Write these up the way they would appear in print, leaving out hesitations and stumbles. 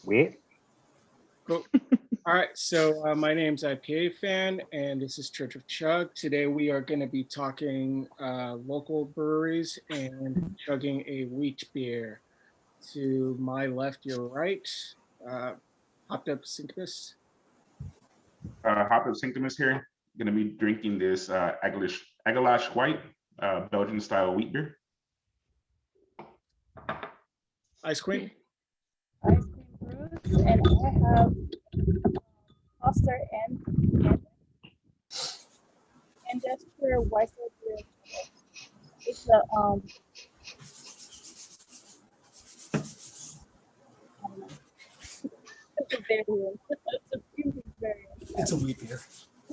Wait. Cool. All right, so my name's IPA Fan, and this is Church of Chug. Today we are going to be talking local breweries and chugging a wheat beer. To my left, your right, Hopped Up Syncopus. Hop of Synctimus here. Going to be drinking this Agalash White Belgian style wheat beer. Ice Queen. Ice cream Bruce, and I have Foster and just for Weiser beer. It's a I don't know. It's a variant. It's a premium variant. It's a wheat beer.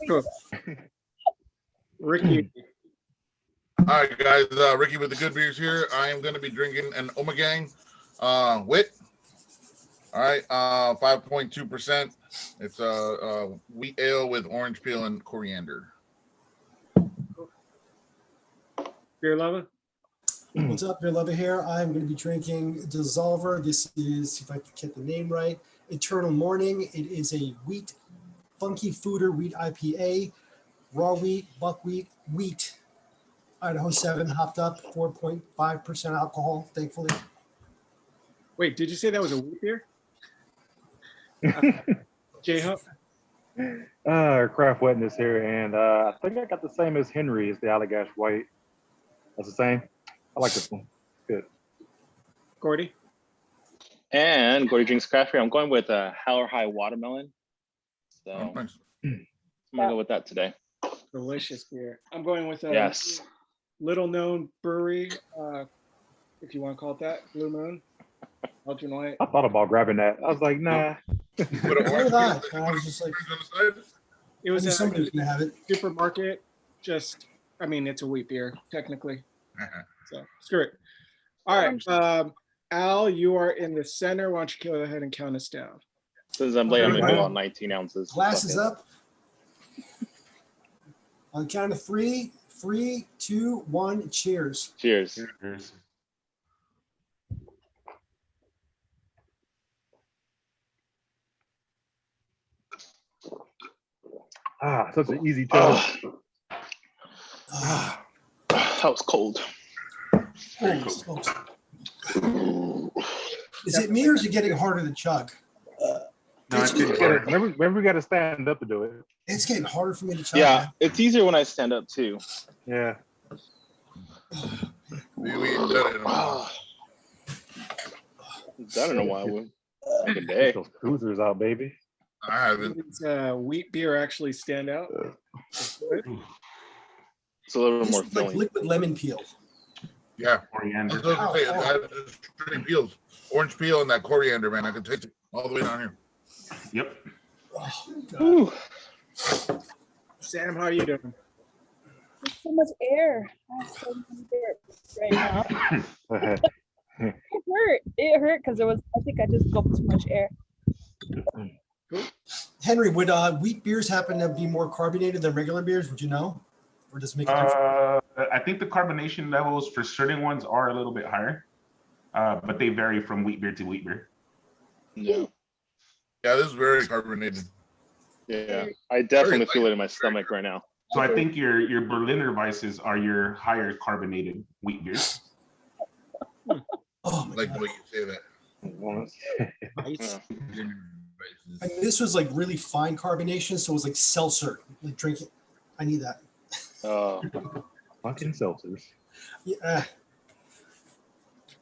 Cool. Ricky. All right, guys. Ricky with the good beers here. I am going to be drinking an Omegang wit. All right, 5.2%. It's a wheat ale with orange peel and coriander. Beer lover. What's up, beer lover here? I'm going to be drinking Dissolver. This is, if I can get the name right, Eternal Morning. It is a wheat, funky fooder wheat IPA, raw wheat, buckwheat, wheat. Idaho 7 hopped up, 4.5% alcohol, thankfully. Wait, did you say that was a wheat beer? J-Hup. Craft Wetness here, and I think I got the same as Henry. It's the Allagash White. That's the same. I like this one. Good. Gordy. And Gordy drinks craft beer. I'm going with a Hell or High Watermelon. So Nice. I'm gonna go with that today. Delicious beer. I'm going with a Yes. little known brewery, if you want to call it that, Blue Moon. Belgian White. I thought about grabbing that. I was like, nah. Put an So orange did I. peel I was just like, on the side. It I was knew a somebody was going to have it. supermarket. I mean, it's a wheat beer, technically. So screw it. All right. Al, you are in the center. Why don't you go ahead and count us down? Since I'm late, I'm gonna Alright. go on 19 ounces. Glasses Fuck it. up. On the count of 3, 3, 2, 1, cheers. Cheers. Cheers. Such an easy choice. That was cold. Holy smokes. Is it me or is it getting harder to chug? No, It's it's getting- good. Remember, we got to stand up to do it. It's getting harder for me to chug. Yeah, man. it's easier when I stand up too. Yeah. We ain't done it in a while. Done in a while. Like a Get day. those cruisers out, baby. I haven't. Does wheat beer actually stand out? It's a little This more is like filling. liquid lemon peel. Yeah. I Coriander. was going to say, I have just straight peels. Orange peel and that coriander, man. I can taste it all the way down here. Yep. Oh, God. Whew. Sam, how are you doing? There's so much air. I have so many burps right now. It hurt because I think I just gulped too much air. Henry, would wheat beers happen to be more carbonated than regular beers? Would you know? Or does it make a difference? I think the carbonation levels for certain ones are a little bit higher, but they vary from wheat beer to wheat beer. Yeah. Yeah, this is very carbonated. Yeah. I definitely feel it in my stomach right now. So I think your Berliner Weisses are your higher carbonated wheat beers. Oh, my Like God. the way you say that. Nice. Yeah. And this was like really fine carbonation, so it was like seltzer. Like drinking. I need that. Fucking seltzers. Yeah.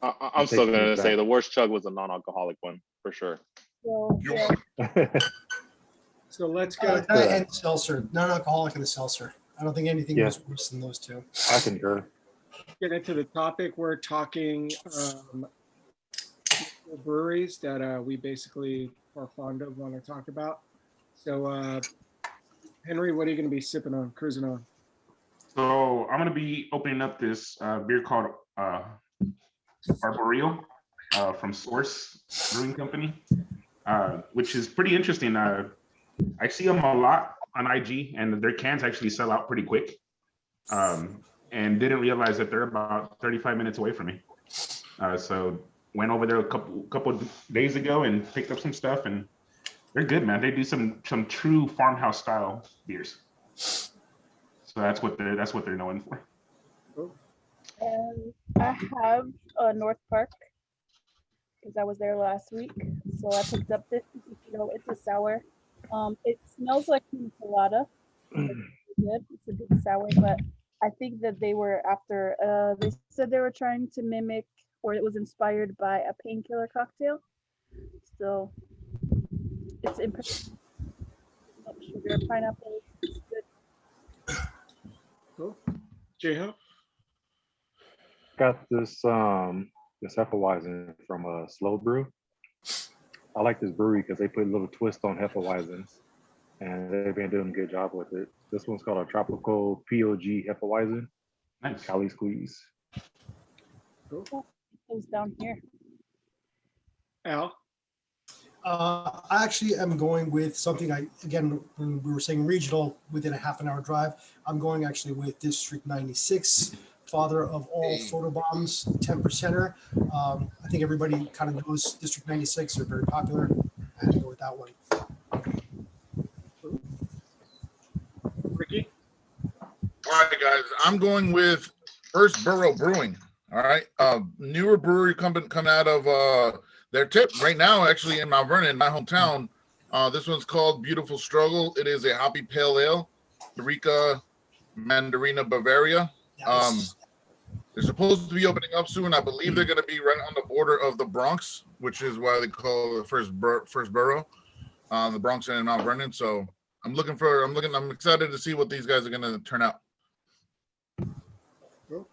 I'm still Takes me gonna say back. the worst chug was a non-alcoholic one for sure. So, You yeah. want So let's go. And seltzer, non-alcoholic and a seltzer. I don't think anything Yeah. was worse than those two. I concur. Get into the topic. We're talking breweries that we basically are fond of, want to talk about. So, Henry, what are you going to be sipping on, cruising on? So I'm gonna be opening up this beer called Arboreal from Source Brewing Company, which is pretty interesting. I see them a lot on IG, and their cans actually sell out pretty quick. And didn't realize that they're about 35 minutes away from me. So Went over there a couple days ago and picked up some stuff, and they're good, man. They do some true farmhouse style beers. So that's what they're known for. And I have North Park because I was there last week. So I picked up this. It's a sour. It smells like pina colada. It's good. It's a good sour, but I think that they were after. They said they were trying to mimic, or it was inspired by a painkiller cocktail. So it's impressive. Sugar, pineapple. It's good. Cool. J-Ho? Got this Hefeweizen from Slow Brew. I like this brewery because they put a little twist on Hefeweizen, and they've been doing a good job with it. This one's called a Tropical POG Hefeweizen. Nice. Cali Squeeze. Cool. It was down here. Al? I actually am going with something when we were saying regional within a half an hour drive, I'm going actually with District 96, father of all photobombs, 10%er. I think everybody kind of knows District 96. They're very popular. And I go with that one. Ricky? All right, guys. I'm going with First Borough Brewing. All right. Newer brewery coming out of their tip right now, actually in Mount Vernon, my hometown. This one's called Beautiful Struggle. It is a hoppy pale ale, Eureka Mandarina Bavaria. Yes. They're supposed to be opening up soon. I believe they're going to be right on the border of the Bronx, which is why they call it First Borough, the Bronx and Mount Vernon. So I'm excited to see what these guys are going to turn out. Cool.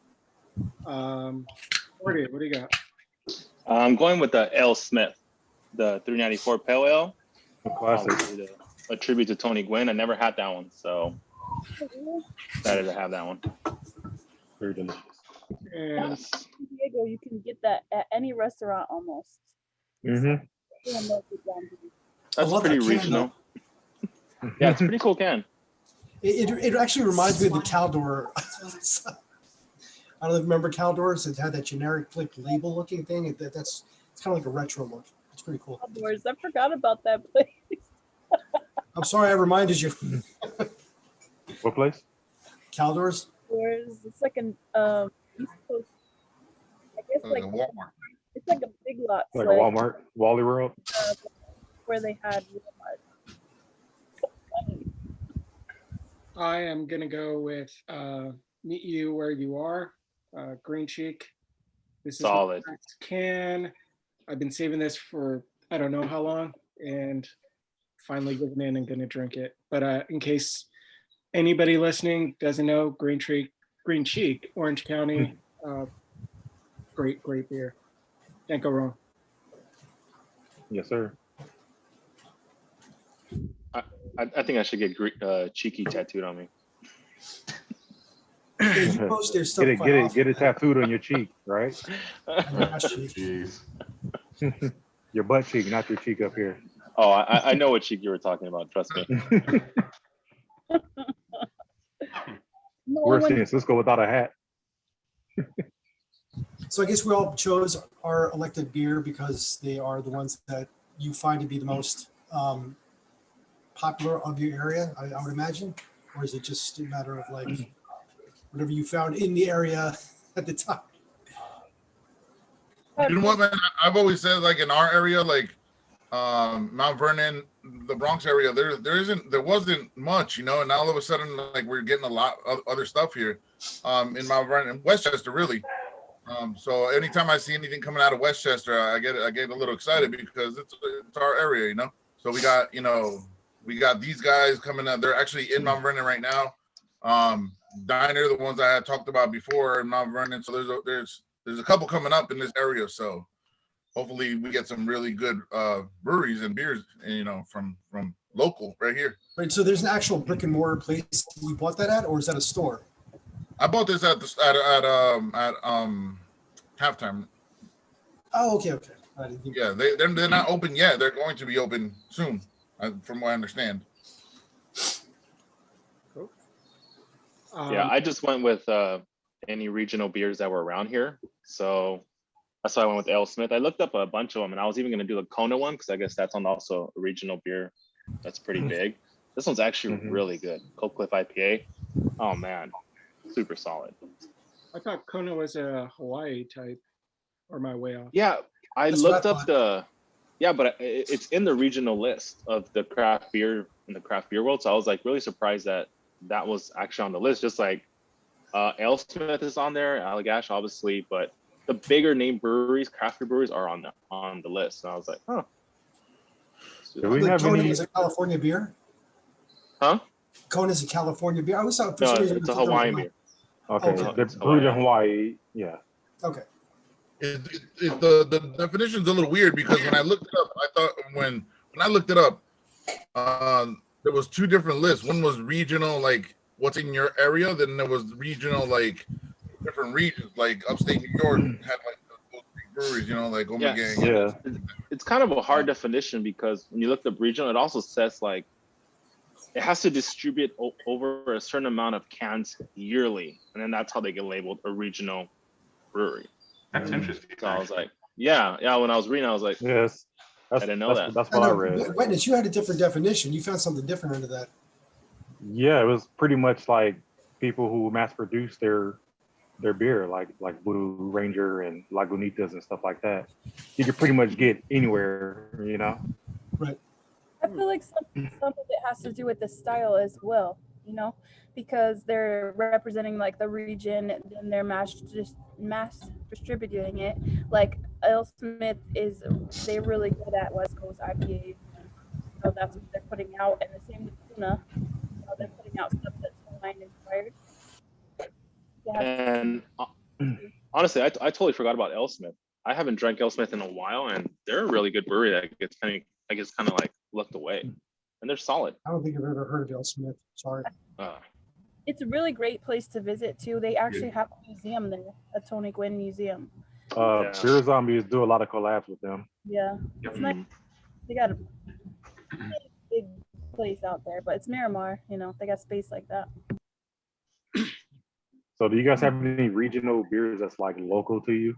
Cordy, what do you got? I'm going with the L. Smith, the 394 Pale Ale. A classic. Obviously a tribute to Tony Gwynn. I never had that one, so excited to have that one. Very delicious. And San Diego, you can get that at any restaurant almost. Mm-hmm. That's love pretty that can, regional. Yeah, it's a pretty cool can. It actually reminds me of the Caldor. I don't know if you remember Caldors. It had that generic like label looking thing. It's kind of like a retro look. It's pretty cool. Outdoors. I forgot about that place. I'm sorry I reminded you. What place? Caldors. Outdoors. It's like an East Coast. I guess like Walmart. it's like a Big Lots, Like a Walmart, Wally World. where they had Walmart. So funny. I am going to go with Meet You Where You Are, Green Cheek. This is Solid. the first can. I've been saving this for I don't know how long, and finally giving in and going to drink it. But in case anybody listening doesn't know, Green Cheek, Orange County, great beer. Can't go wrong. Yes, sir. I think I should get Cheeky tattooed on me. Yeah, you post their stuff quite Get it often. tattooed on your cheek, right? Jeez. Your butt cheek, not your cheek up here. Oh, I know what cheek you were talking about. Trust me. No, We're when- seeing Cisco without a hat. So I guess we all chose our elected beer because they are the ones that you find to be the most popular of your area, I would imagine? Or is it just a matter of like whatever you found in the area at the time? You know what, man? I've always said, like in our area, like Mount Vernon, the Bronx area, there wasn't much, you know, and now all of a sudden, like we're getting a lot of other stuff here in Mount Vernon, Westchester, really. So anytime I see anything coming out of Westchester, I get a little excited because it's our area, you know. So we got these guys coming out. They're actually in Mount Vernon right now. Diner, the ones I had talked about before in Mount Vernon. So there's a couple coming up in this area. So hopefully we get some really good breweries and beers, you know, from local right here. Right. So there's an actual brick and mortar place you bought that at, or is that a store? I bought this at halftime. Oh, okay. I didn't think- Yeah, they're not open yet. They're going to be open soon, from what I understand. Cool. Yeah, I just went with any regional beers that were around here. So That's why I went with Ale Smith. I looked up a bunch of them, and I was even going to do the Kona one because I guess that's on also a regional beer that's pretty big. This one's actually really good. Cold Cliff IPA. Oh man, super solid. I thought Kona was a Hawaii type, or my way off. Yeah, I That's what I looked up thought. the. Yeah, but it's in the regional list of the craft beer in the craft beer world. So I was like really surprised that that was actually on the list. Just like Ale Smith is on there, Allagash obviously, but the bigger name breweries, craft beer breweries, are on the list. And I was like, huh. Do we The have Kona any? is a California beer. Huh? Kona is a California beer. I always thought for No, some reason it's a thought they were Hawaiian beer. Okay, Okay. they're brewed in Hawaii. Yeah. Okay. The definition's a little weird because when I looked it up, I thought when I looked it up, there was two different lists. One was regional, like what's in your area. Then there was regional, like different regions, like upstate New York had like those big breweries, you know, like Yeah. Omegang. Yeah. It's kind of a hard definition because when you look up regional, it also says like it has to distribute over a certain amount of cans yearly, and then that's how they get labeled a regional brewery. That's interesting. So I was like, yeah. When I was reading, I was like, Yes. I didn't know that. That's I what I know. read. Witness, you had a different definition. You found something different under that. Yeah, it was pretty much like people who mass produce their beer, like Blue Ranger and Lagunitas and stuff like that. You could pretty much get anywhere, you know. Right. I feel like some of it has to do with the style as well, you know, because they're representing like the region and they're mass distributing it. Like Ale Smith they're really good at West Coast IPAs. So that's what they're putting out, and the same with Tuna. You know, they're putting out stuff that's Hawaiian inspired. And honestly, I totally forgot about Ale Smith. I haven't drank Ale Smith in a while, and they're a really good brewery that gets kind of like looked away, and they're solid. I don't think I've ever heard of Ale Smith. Sorry. It's a really great place to visit too. They actually have a museum there, a Tony Gwynn museum. Beer Zombies do a lot of collabs with them. Yeah, it's nice. They got a big place out there, but it's Miramar. You know, they got space like that. So do you guys have any regional beers that's like local to you?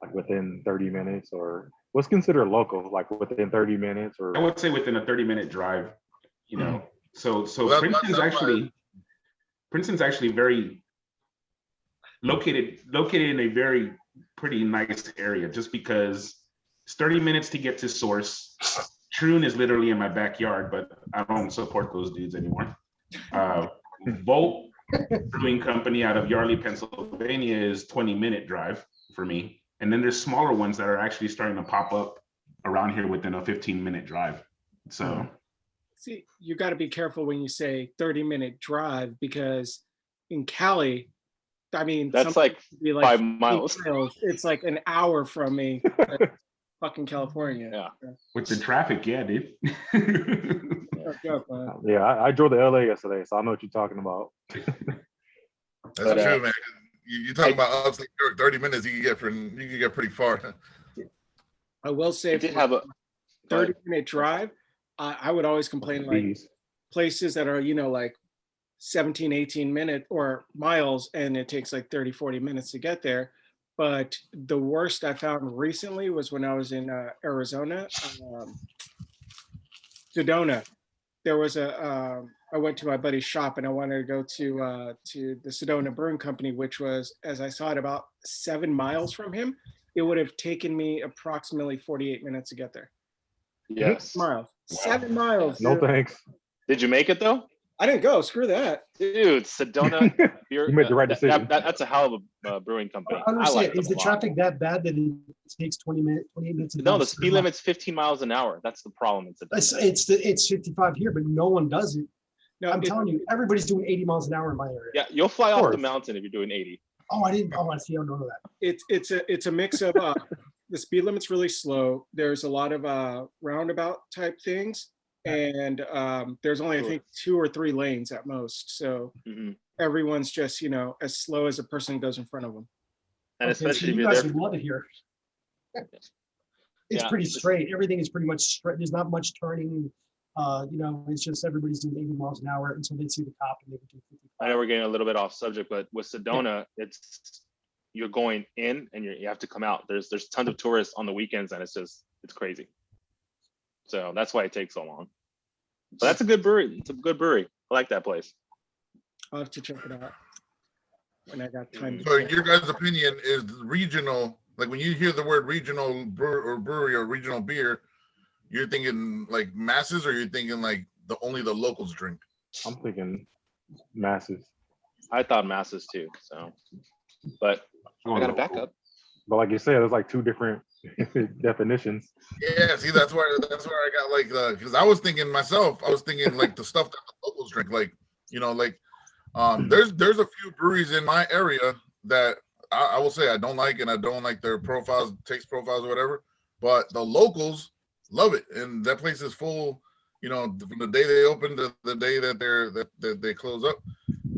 Like within 30 minutes, or what's considered local, like within 30 minutes, or I would say within a 30-minute drive, you know. So Well, Princeton's actually very located in a very pretty nice area, just because it's 30 minutes to get to source. Troon is literally in my backyard, but I don't support those dudes anymore. Volt Brewing Company out of Yardley, Pennsylvania is 20-minute drive for me. And then there's smaller ones that are actually starting to pop up around here within a 15-minute drive. So See, you got to be careful when you say 30-minute drive, because in Cali, I mean, that's like be 5 miles. It's like an hour from me. Fucking California. Yeah. with the traffic, yeah, dude. yeah, I drove to LA yesterday, so I know what you're talking about. That's true, man. You talking about upstate New York, 30 minutes, you can get pretty far. I will say, It did have a 30-minute drive, I would always complain like places that are, you know, like 17, 18 minutes or miles, and it takes like 30, 40 minutes to get there. But the worst I found recently was when I was in Arizona, Sedona. There was I went to my buddy's shop and I wanted to go to the Sedona Brewing Company, which was, as I saw it, about 7 miles from him. It would have taken me approximately 48 minutes to get there. Yes. 7 miles. 7 miles. No dude. thanks. Did you make it though? I didn't go. Screw that. Dude, Sedona beer. You made the right decision. That's a hell of a brewing company. I understand. like them Is a the lot. traffic that bad that it takes 28 minutes? No, the speed limit's 15 miles an hour. That's the problem in Sedona. It's 55 here, but no one does it. No, I'm telling you, everybody's doing 80 miles an hour in my area. Yeah, you'll fly off the course. mountain if you're doing 80. Oh, I didn't. Oh, I see. I don't know that. It's a mix of the speed limit's really slow. There's a lot of roundabout type things, and there's only I think 2 or 3 lanes at most. So everyone's just, you know, as slow as a person who goes in front of them. And Okay, especially so if you you're guys there. would love it here. It's Yeah. pretty straight. Everything is pretty much straight. There's not much turning. You know, it's just everybody's doing 80 miles an hour until they see the cop and they can do 55. I know we're getting a little bit off subject, but with Sedona, you're going in and you have to come out. There's tons of tourists on the weekends, and it's crazy. So that's why it takes so long. But that's a good brewery. It's a good brewery. I like that place. I'll have to check it out when I got time. So your guys' opinion is regional. Like when you hear the word regional brewery or regional beer, you're thinking like masses, or you're thinking like only the locals drink? I'm thinking masses. I thought masses too. So, but I got a backup. But like you said, there's like two different definitions. Yeah, see, that's where I got like because I was thinking myself, I was thinking like the stuff that the locals drink, like like there's a few breweries in my area that I will say I don't like, and I don't like their profiles, taste profiles or whatever. But the locals love it, and that place is full. From the day they open to the day that they close up,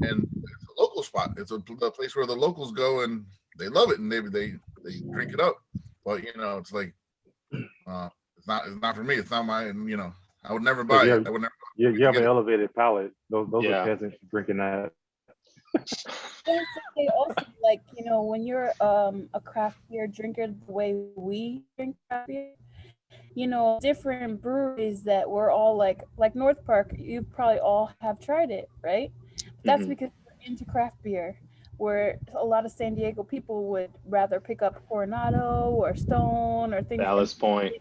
and it's a local spot. It's a place where the locals go and they love it, and they drink it up. But it's like it's not for me. It's not my. I would never buy it. I would never. You have an elevated palate. Those Yeah. are peasants drinking that. They also like when you're a craft beer drinker the way we drink craft beer, different breweries that we're all like North Park, you probably all have tried it, right? That's because we're into craft beer, where a lot of San Diego people would rather pick up Coronado or Stone or things. Ballast Point.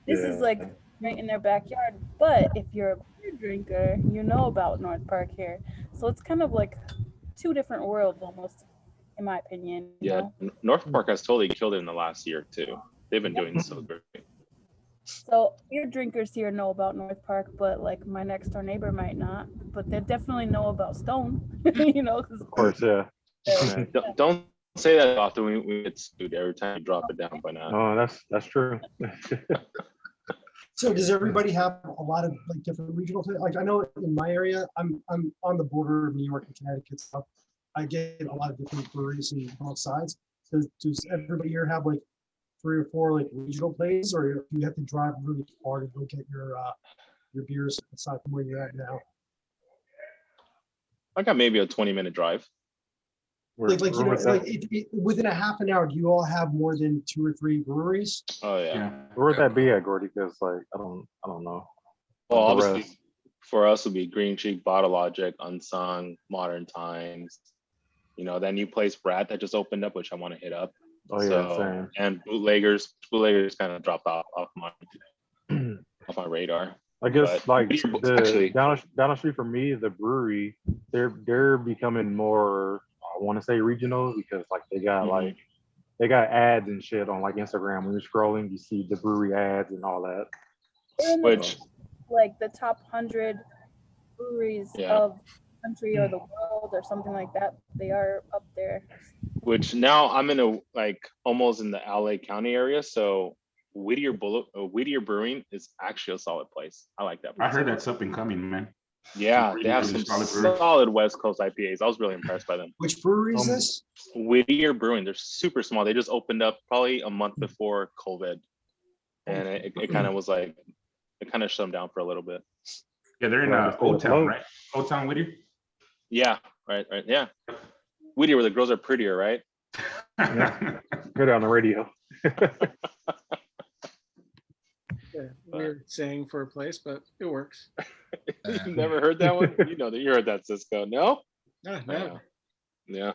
This is like right in their backyard. But if you're a beer drinker, you know about North Park here. So it's kind of like two different worlds almost, in my opinion. Yeah, North Park has totally killed it in the last year too. They've been doing so great. So beer drinkers here know about North Park, but like my next door neighbor might not. But they definitely know about Stone. 'Cause Of course, yeah. Don't say that often. We get sued every time you drop it down by now. Oh, that's true. So does everybody have a lot of like different regional like I know in my area, I'm on the border of New York and Connecticut, so I get a lot of different breweries on both sides. Does everybody here have like 3 or 4 like regional places, or do you have to drive really far to go get your beers aside from where you're at now? I got maybe a 20-minute drive. Within a half an hour, do you all have more than 2 or 3 breweries? Oh yeah. Where would that be at, Gordy? Because like I don't know. Well, The obviously, rest. for us would be Green Cheek, Bottle Logic, Unsung, Modern Times. That new place Brad that just opened up, which I want to hit up. Oh yeah, same. And bootleggers kind of dropped off my radar. I guess But like actually- down the street from me, the brewery, they're becoming more, I want to say regional, because like they got they got ads and shit on like Instagram. When you're scrolling, you see the brewery ads and all that. Which like the top 100 breweries Yeah. of the country or the world or something like that. They are up there. Which now I'm in almost in the LA County area, so Whittier Brewing is actually a solid place. I like that place. I heard that's up and coming, man. Yeah, Really, they have really some solid brewery. solid West Coast IPAs. I was really impressed by them. Which brewery is this? Whittier Brewing, they're super small. They just opened up probably a month before COVID, and it kind of was like it kind of shut them down for a little bit. Yeah, they're in Old Town, right? Old Town Whittier. Yeah, right, yeah. Whittier, where the girls are prettier, right? Good on the radio. Weird saying for a place, but it works. You never heard that one? You heard that, Cisco. No? No. Yeah.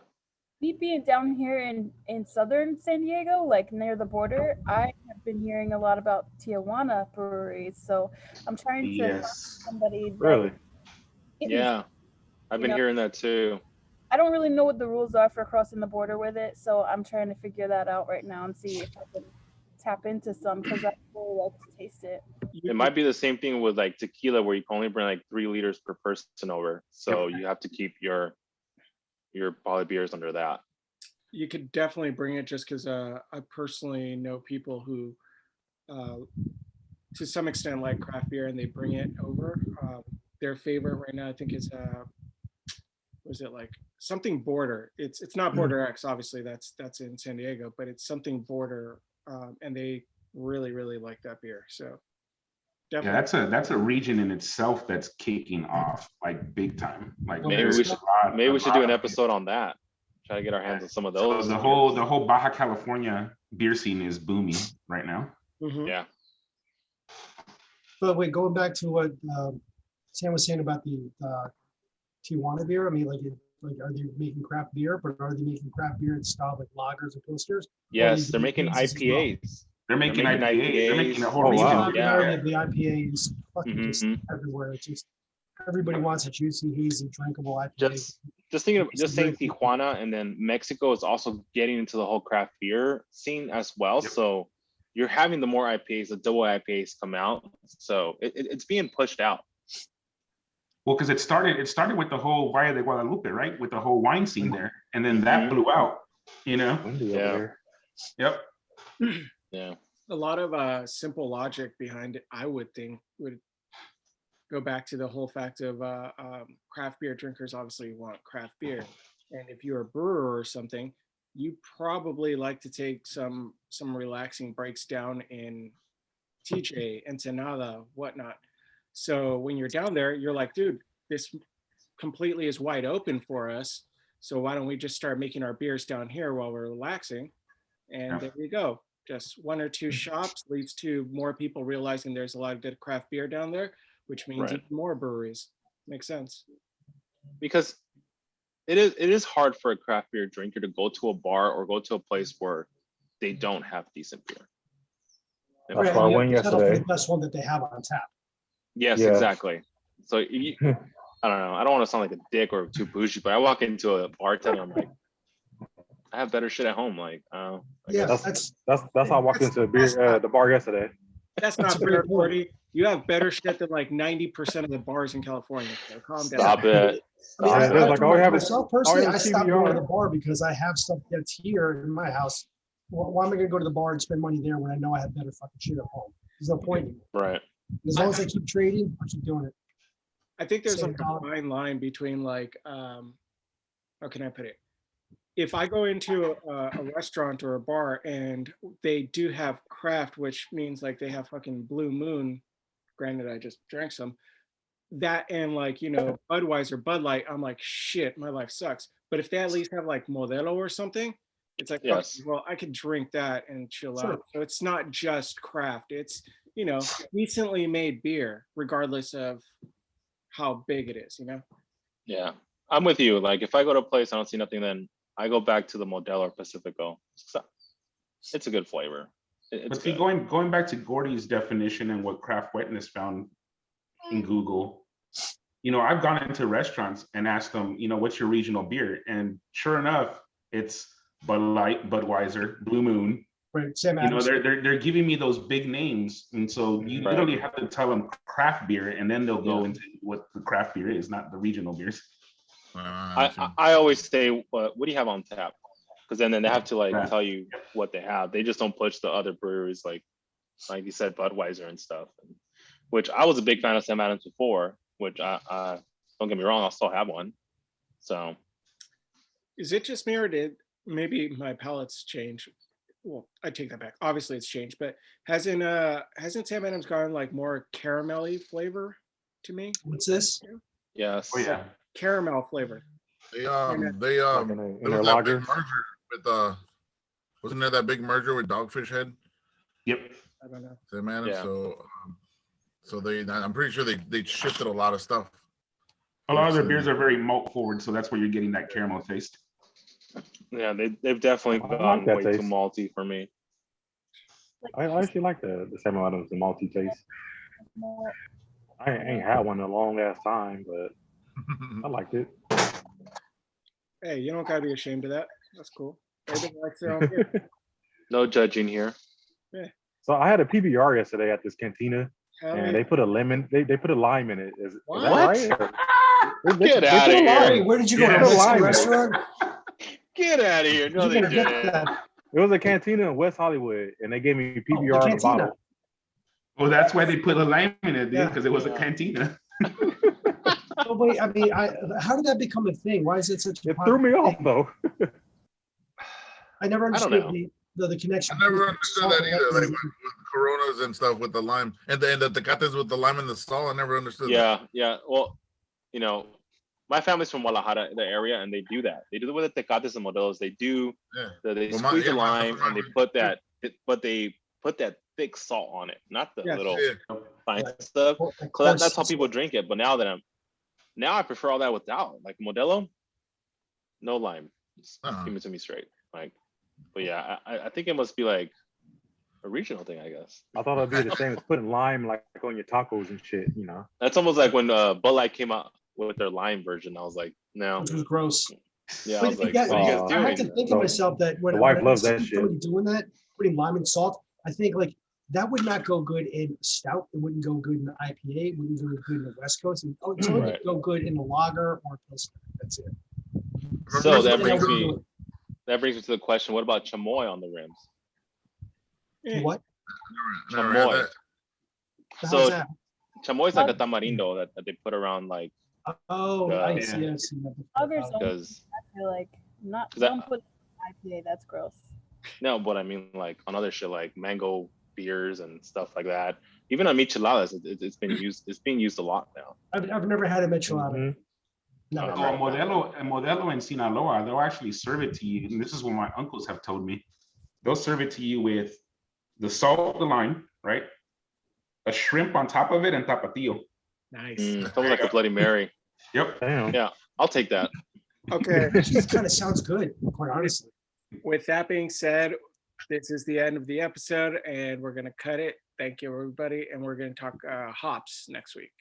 Me being down here in southern San Diego, like near the border, I have been hearing a lot about Tijuana breweries. So I'm trying to find somebody that Really? Yeah. I've been hearing that too. I don't really know what the rules are for crossing the border with it, so I'm trying to figure that out right now and see if I can tap into some, because I really like to taste it. It might be the same thing with like tequila, where you can only bring like 3 liters per person over. So you have to keep your poly beers under that. You could definitely bring it, just because I personally know people who to some extent like craft beer, and they bring it over. Their favorite right now, I think, is was it like something Border? It's not Border X, obviously that's in San Diego, but it's something Border, and they really like that beer. So definitely. Yeah, that's a region in itself that's kicking off like big time. Like Maybe we should do an episode on that. Try to get our hands on some of So those. the whole Baja California beer scene is booming right now. Mhm. Yeah. But wait, going back to what Sam was saying about the Tijuana beer, I mean, like, are they making craft beer, but are they making craft beer in style like lagers and pilsners? Yes, they're doing making hazies as well? IPAs. They're making making IPAs. They're making a whole Oh, region. wow. beer. Popularity Yeah. of the IPA is fucking just Mhm. everywhere. It's just everybody wants a juicy, hazy, drinkable IPA. Just thinking of just saying Tijuana, and then Mexico is also getting into the whole craft beer scene as well. Yep. So you're having the more IPAs, the double IPAs come out. So it's being pushed out. Well, because it started with the whole Valle de Guadalupe, right? With the whole wine scene there, and then Mhm. that blew out. You know. Windy Yeah. over Yep. Yeah. A lot of simple logic behind it, I would think, would go back to the whole fact of craft beer drinkers obviously want craft beer, and if you're a brewer or something, you probably like to take some relaxing breaks down in TJ, Ensenada, whatnot. So when you're down there, you're like, dude, this completely is wide open for us. So why don't we just start making our beers down here while we're relaxing? And Yeah. there you go. Just one or two shops leads to more people realizing there's a lot of good craft beer down there, which means Right. even more breweries. Makes sense. Because it is hard for a craft beer drinker to go to a bar or go to a place where they don't have decent beer. That's Right, why I you went have to settle for yesterday. the best one that they have on tap. Yes, Yeah. exactly. So I don't know. I don't want to sound like a dick or too bougie, but I walk into a bartender, I'm like, I have better shit at home. Like, I Yeah, guess- That's how I walked into the bar yesterday. That's That's not a great fair, point. Gordy. You have better shit than like 90% of the bars in California. So calm down. Stop it. I mean, Stop Yeah, it. they're like, for oh, we have myself personally, have I stopped PBR. going to the bar because I have stuff that's here in my house. Why am I going to go to the bar and spend money there when I know I have better fucking shit at home? There's no point in it. Right. As long as I keep trading, I keep doing it. I think there's Same like a dollar. fine line between like, how can I put it? If I go into a restaurant or a bar and they do have craft, which means like they have fucking Blue Moon, granted I just drank some, that and like, you know, Budweiser, Bud Light, I'm like, shit, my life sucks. But if they at least have like Modelo or something, it's like, Yes. okay, well, I could drink that and chill Sure. out. So it's not just craft. It's, you know, decently made beer, regardless of how big it is, you know? Yeah. I'm with you. Like, if I go to a place, I don't see nothing, then I go back to the Modelo or Pacifico. It's a good flavor. It's But see, good. going back to Gordy's definition and what craft wetness found in Google, you know, I've gone into restaurants and asked them, you know, what's your regional beer? And sure enough, it's Bud Light, Budweiser, Blue Moon. Right, Sam You know, Adams. they're giving me those big names, and so you Right. literally have to tell them craft beer, and then they'll go Yeah. into what the craft beer is, not the regional beers. I always say, what do you have on tap? Because then they have to like Right. tell you what they have. They just don't push the other breweries like you said, Budweiser and stuff. Which I was a big fan of Sam Adams before. Which I don't get me wrong, I'll still have one. So Is it just me or did maybe my palate's changed? Well, I take that back. Obviously it's changed, but hasn't Sam Adams gone like more caramelly flavor to me? What's this? yes. Oh yeah, Caramel flavor. They Like in there their was that big lagers. merger with wasn't there that big merger with Dogfish Head? yep. I don't know. Sam Adams. Yeah. So I'm pretty sure they shifted a lot of stuff. A lot of their Yes, beers are very malt forward, so that's where you're getting that caramel taste. Yeah, they've definitely I like gone that way too taste. malty for me. I actually like the Sam Adams, the malty taste. I ain't had one in a long ass time, but I liked it. Hey, you don't gotta be ashamed of that. That's cool. Everybody likes their own beer. No judging here. So I had a PBR yesterday at this cantina, Hell and yeah. they put a lemon. They put a lime in it. Is that What? right? Get They outta put a here. lime. Wait, where did you go Yeah. to a Put a Mexican lime in it. restaurant? Get out of here. No, Where'd they you go to get didn't. that? It was a cantina in West Hollywood, and they gave me the PBR in a cantina. bottle. Well, that's why they put a lime in it, Yeah. because it was a Yeah. cantina. Oh, wait, I mean, how did that become a thing? Why is it such a It threw me popular off thing? though. I never don't understood know. the connection. I never understood that either. Like with Coronas and stuff with the lime and the Tecates with the lime and the salt. I never understood that. Yeah. Well, you know, my family's from Guadalajara, the area, and they do that. They do it with the tecates and modelos. They do Yeah. they Well, squeeze the yeah, lime and they put that, Mm. but they put that thick salt on it, not the Yes. little Yeah. fine Right. stuff. Well, like So that's how horse people salt. drink it. But now I prefer all that without. Like Modelo, no lime. Just Uh-huh. give it to me straight. Like, but yeah, I think it must be like a regional thing, I guess. I thought it'd be the same as putting lime like on your tacos and shit, you know. That's almost like when Bud Light came out with their lime version. I was like, no. Which was gross. Yeah, I But was like, yeah, what are you guys I I doing? had to think So, of myself that when the wife when I loves that see shit. somebody doing that, putting lime and salt, I think like that would not go good in stout. It wouldn't go good in the IPA. It wouldn't go good in the West Coast. It's only Right. go good in the lager or pilsner. That's it. So that Everything brings else would me do it. that brings me to the question: what about chamoy on the rims? Eh, What? Never had Chamoy. that. How's So that? chamoy is like a tamarindo that they put around like Oh, the- I see. Yeah. I've seen that before. Others don't. because I feel like not. 'Cause I- Don't put IPA. That's gross. no, but I mean like on other shit like mango beers and stuff like that. Even on micheladas, it's been used. It's being used a lot now. I've never had a michelada. Mhm. No. Oh, Oh, Modelo in Sinaloa, they'll actually serve it to you. And this is what my uncles have told me. They'll serve it to you with the salt, the lime, right? A shrimp on top of it and tapatio. nice. It's almost like a Bloody Mary. Yep. Damn. Yeah, I'll take that. Okay. It kind of sounds good, quite honestly. With that being said, this is the end of the episode, and we're gonna cut it. Thank you, everybody, and we're gonna talk hops next week.